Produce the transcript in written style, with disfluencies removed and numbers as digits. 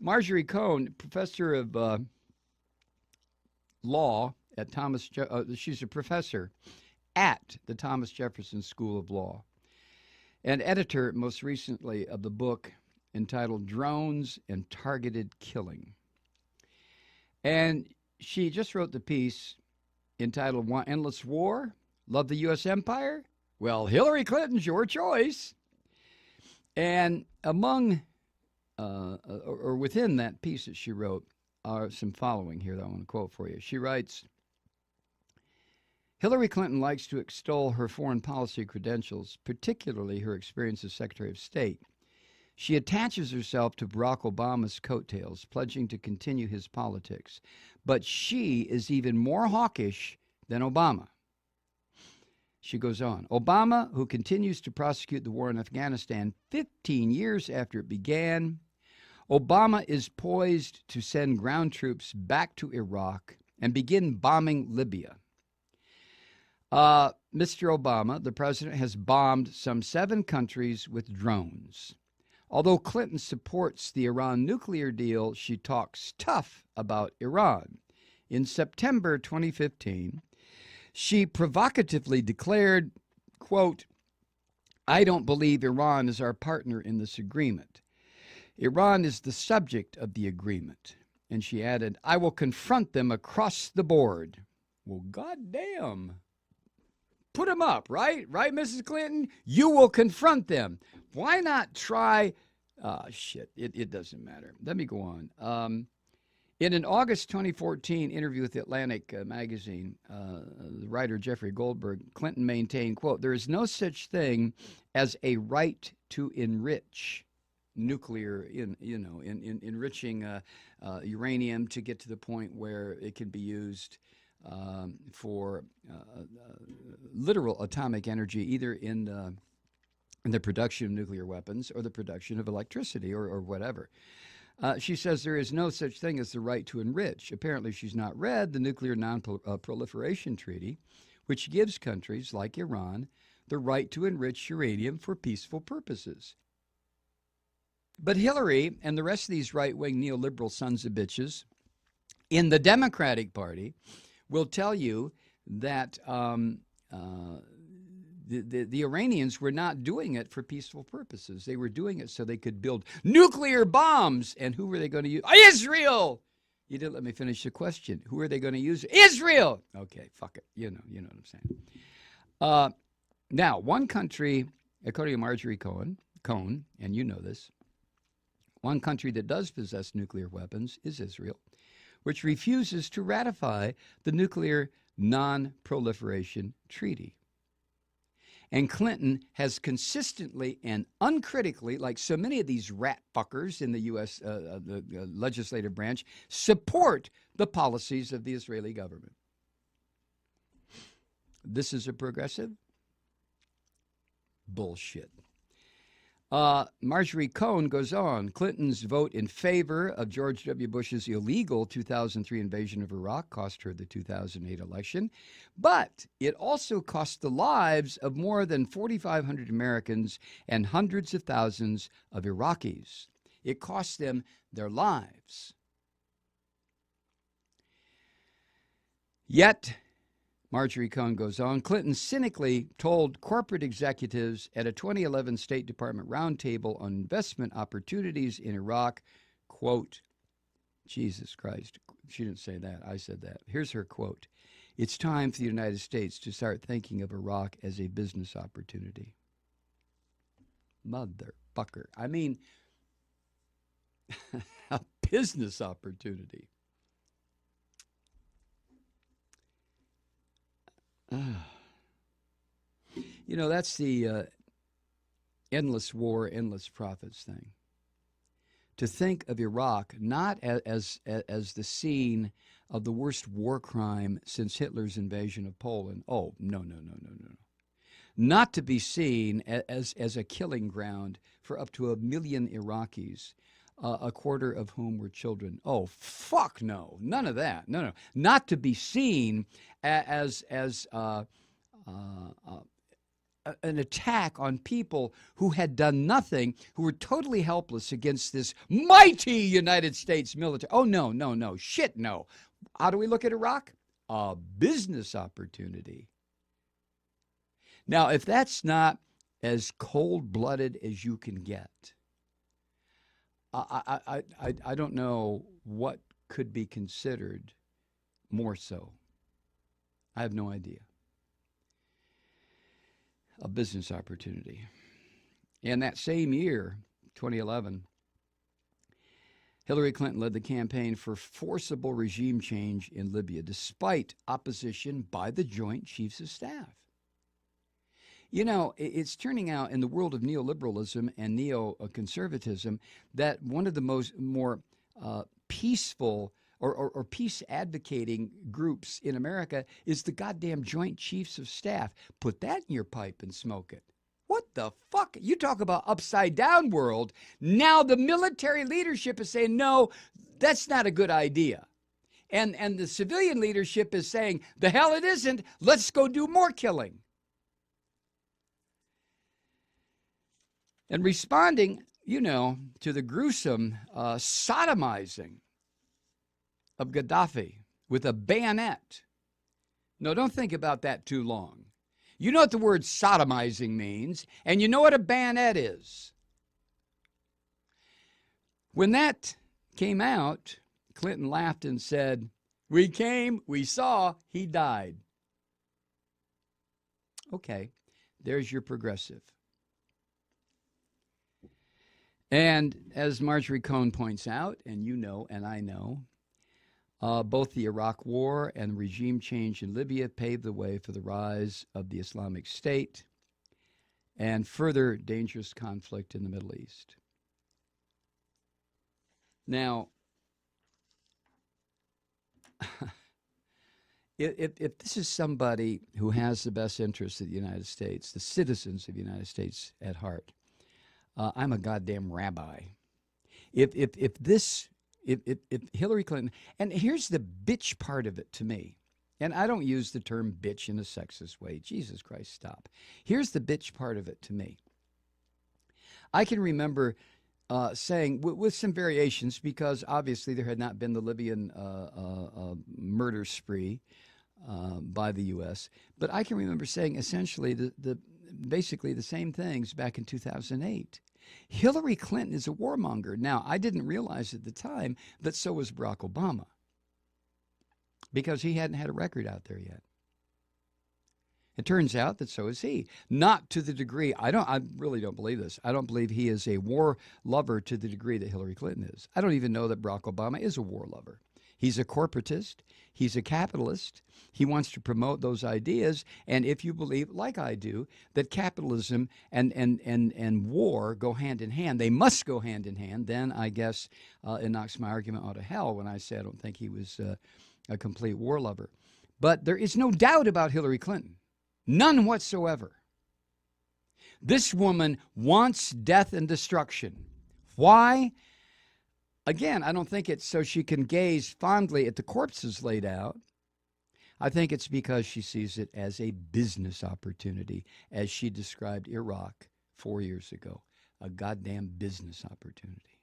Marjorie Cohn, professor of law at she's a professor at the Thomas Jefferson School of Law and editor most recently of the book entitled Drones and Targeted Killing. And she just wrote the piece entitled "Want Endless War? Love the U.S. Empire? Well, Hillary Clinton's your choice." And among, or within that piece that she wrote, are some following here that I want to quote for you. She writes, "Hillary Clinton likes to extol her foreign policy credentials, particularly her experience as Secretary of State. She attaches herself to Barack Obama's coattails, pledging to continue his politics. But she is even more hawkish than Obama." She goes on, "Obama, who continues to prosecute the war in Afghanistan 15 years after it began, Obama is poised to send ground troops back to Iraq and begin bombing Libya. Mr. Obama, the president, has bombed some 7 countries with drones. Although Clinton supports the Iran nuclear deal, she talks tough about Iran. In September 2015, she provocatively declared, quote, 'I don't believe Iran is our partner in this agreement. Iran is the subject of the agreement.' And she added, 'I will confront them across the board.'" Well, goddamn. Put them up, right? Right, Mrs. Clinton? You will confront them. Why not try? Shit, it doesn't matter. Let me go on. In an August 2014 interview with the Atlantic magazine, the writer Jeffrey Goldberg, Clinton maintained, quote, "There is no such thing as a right to enrich nuclear, enriching uranium to get to the point where it can be used for literal atomic energy, either in the production of nuclear weapons or the production of electricity or whatever." She says there is no such thing as the right to enrich. Apparently, she's not read the Nuclear Non-Proliferation Treaty, which gives countries like Iran the right to enrich uranium for peaceful purposes. But Hillary and the rest of these right-wing neoliberal sons of bitches in the Democratic Party will tell you that the Iranians were not doing it for peaceful purposes. They were doing it so they could build nuclear bombs. And who were they going to use? Israel! You didn't let me finish the question. Who are they going to use? Israel! Okay, fuck it. You know what I'm saying. Now, one country, according to Marjorie Cohn, and you know this, one country that does possess nuclear weapons is Israel, which refuses to ratify the Nuclear Non-Proliferation Treaty. And Clinton has consistently and uncritically, like so many of these rat fuckers in the U.S. The legislative branch, support the policies of the Israeli government. This is a progressive? Bullshit. Marjorie Cohn goes on, "Clinton's vote in favor of George W. Bush's illegal 2003 invasion of Iraq cost her the 2008 election, but it also cost the lives of more than 4,500 Americans and hundreds of thousands of Iraqis. It cost them their lives. Yet," Marjorie Cohn goes on, "Clinton cynically told corporate executives at a 2011 State Department roundtable on investment opportunities in Iraq, quote," Jesus Christ, she didn't say that, I said that. Here's her quote, "It's time for the United States to start thinking of Iraq as a business opportunity." Motherfucker. I mean, a business opportunity. You know, that's the endless war, endless profits thing. To think of Iraq not as the scene of the worst war crime since Hitler's invasion of Poland. Oh, no. Not to be seen as a killing ground for up to 1 million Iraqis, a quarter of whom were children. Oh, fuck no. None of that. No. Not to be seen as an attack on people who had done nothing, who were totally helpless against this mighty United States military. Oh, no, no, no. Shit, no. How do we look at Iraq? A business opportunity. Now, if that's not as cold-blooded as you can get, I don't know what could be considered more so. I have no idea. A business opportunity. And that same year, 2011, Hillary Clinton led the campaign for forcible regime change in Libya, despite opposition by the Joint Chiefs of Staff. You know, it's turning out in the world of neoliberalism and neoconservatism that one of the more peaceful or peace advocating groups in America is the goddamn Joint Chiefs of Staff. Put that in your pipe and smoke it. What the fuck? You talk about upside down world. Now the military leadership is saying, no, that's not a good idea. And the civilian leadership is saying, the hell it isn't. Let's go do more killing. And responding, you know, to the gruesome sodomizing of Gaddafi with a bayonet. No, don't think about that too long. You know what the word sodomizing means, and you know what a bayonet is. When that came out, Clinton laughed and said, "We came, we saw, he died." Okay, there's your progressive. And as Marjorie Cohn points out, and you know and I know, both the Iraq War and regime change in Libya paved the way for the rise of the Islamic State and further dangerous conflict in the Middle East. Now, if this is somebody who has the best interests of the United States, the citizens of the United States at heart, I'm a goddamn rabbi. If Hillary Clinton, and here's the bitch part of it to me, and I don't use the term bitch in a sexist way. Jesus Christ, stop. Here's the bitch part of it to me. I can remember saying, with some variations, because obviously there had not been the Libyan murder spree by the U.S., but I can remember saying essentially basically the same things back in 2008. Hillary Clinton is a warmonger. Now, I didn't realize at the time that so was Barack Obama, because he hadn't had a record out there yet. It turns out that so is he. Not to the degree, I really don't believe this. I don't believe he is a war lover to the degree that Hillary Clinton is. I don't even know that Barack Obama is a war lover. He's a corporatist. He's a capitalist. He wants to promote those ideas. And if you believe, like I do, that capitalism and war go hand in hand, they must go hand in hand, then I guess it knocks my argument out of hell when I say I don't think he was a complete war lover. But there is no doubt about Hillary Clinton. None whatsoever. This woman wants death and destruction. Why? Again, I don't think it's so she can gaze fondly at the corpses laid out. I think it's because she sees it as a business opportunity, as she described Iraq 4 years ago, a goddamn business opportunity.